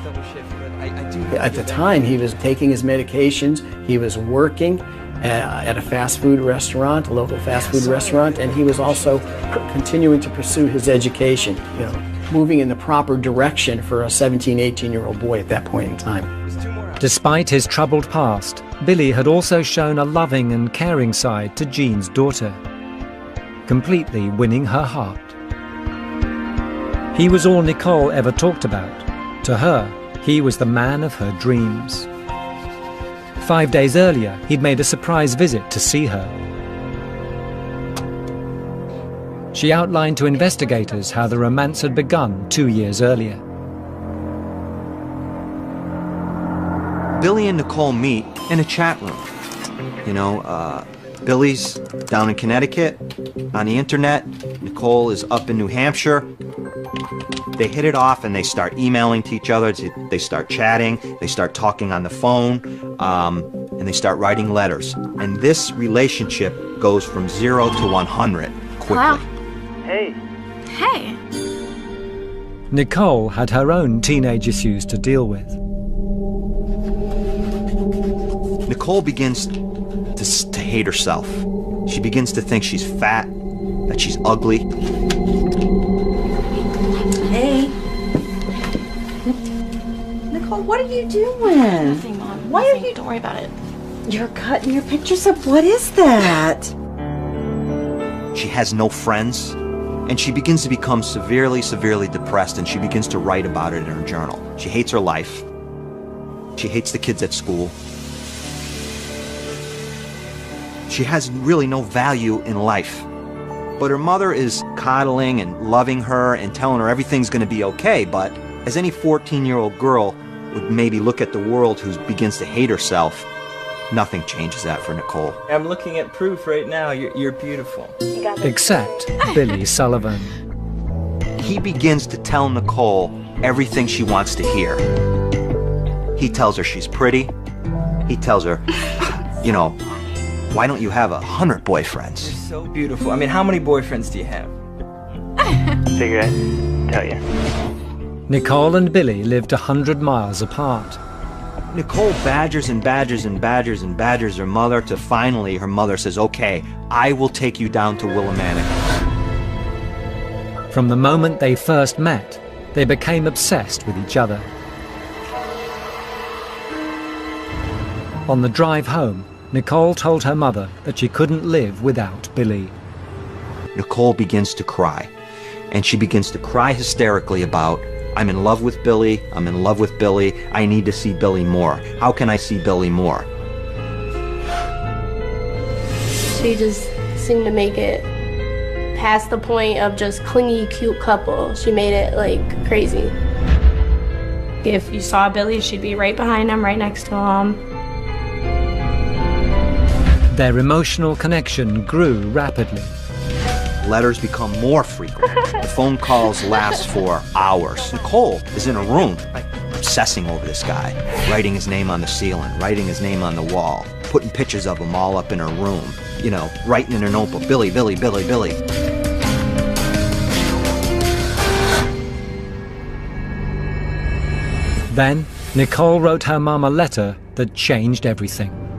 double shift, but I do... At the time, he was taking his medications, he was working at a fast food restaurant, a local fast food restaurant, and he was also continuing to pursue his education, you know, moving in the proper direction for a 17, 18-year-old boy at that point in time. Despite his troubled past, Billy had also shown a loving and caring side to Jean's daughter, completely winning her heart. He was all Nicole ever talked about. To her, he was the man of her dreams. 5 days earlier, he'd made a surprise visit to see her. She outlined to investigators how the romance had begun 2 years earlier. Billy and Nicole meet in a chat room. You know, Billy's down in Connecticut on the internet. Nicole is up in New Hampshire. They hit it off and they start emailing to each other. They start chatting. They start talking on the phone. And they start writing letters. And this relationship goes from 0 to 100 quickly. Wow. Hey. Hey. Nicole had her own teenage issues to deal with. Nicole begins to hate herself. She begins to think she's fat, that she's ugly. Hey. Nicole, what are you doing? Nothing, Mom. Why Nothing. are you... Don't worry about it. You're cutting your pictures up. What is that? She has no friends, and she begins to become severely, severely depressed, and she begins to write about it in her journal. She hates her life. She hates the kids at school. She has really no value in life. But her mother is coddling and loving her and telling her everything's going to be okay, but as any 14-year-old girl would maybe look at the world who begins to hate herself, nothing changes that for Nicole. I'm looking at proof right now. You're beautiful. Except Billy Sullivan. He begins to tell Nicole everything she wants to hear. He tells her she's pretty. He tells her, you know, why don't you have 100 boyfriends? You're so beautiful. I mean, how many boyfriends do you have? Figure I'd tell you. Nicole and Billy lived 100 miles apart. Nicole badgers and badgers and badgers and badgers her mother to finally her mother says, okay, I will take you down to Willimantic. From the moment they first met, they became obsessed with each other. On the drive home, Nicole told her mother that she couldn't live without Billy. Nicole begins to cry, and she begins to cry hysterically about, I'm in love with Billy, I'm in love with Billy, I need to see Billy more. How can I see Billy more? She just seemed to make it past the point of just clingy, cute couple. She made it, like, crazy. If you saw Billy, she'd be right behind him, right next to him. Their emotional connection grew rapidly. Letters become more frequent. The phone calls last for hours. Nicole is in a room, like, obsessing over this guy, writing his name on the ceiling, writing his name on the wall, putting pictures of him all up in her room, you know, writing in her notebook, Billy, Billy, Billy, Billy. Then, Nicole wrote her mom a letter that changed everything.